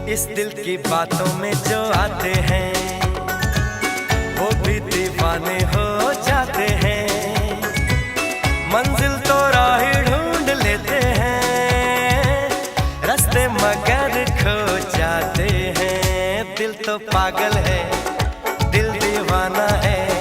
इस दिल की बातों में जो आते हैं वो भी दीवाने हो जाते हैं। मंजिल तो राह ढूंढ लेते हैं, रास्ते मगर खो जाते हैं। दिल तो पागल है, दिल दीवाना है।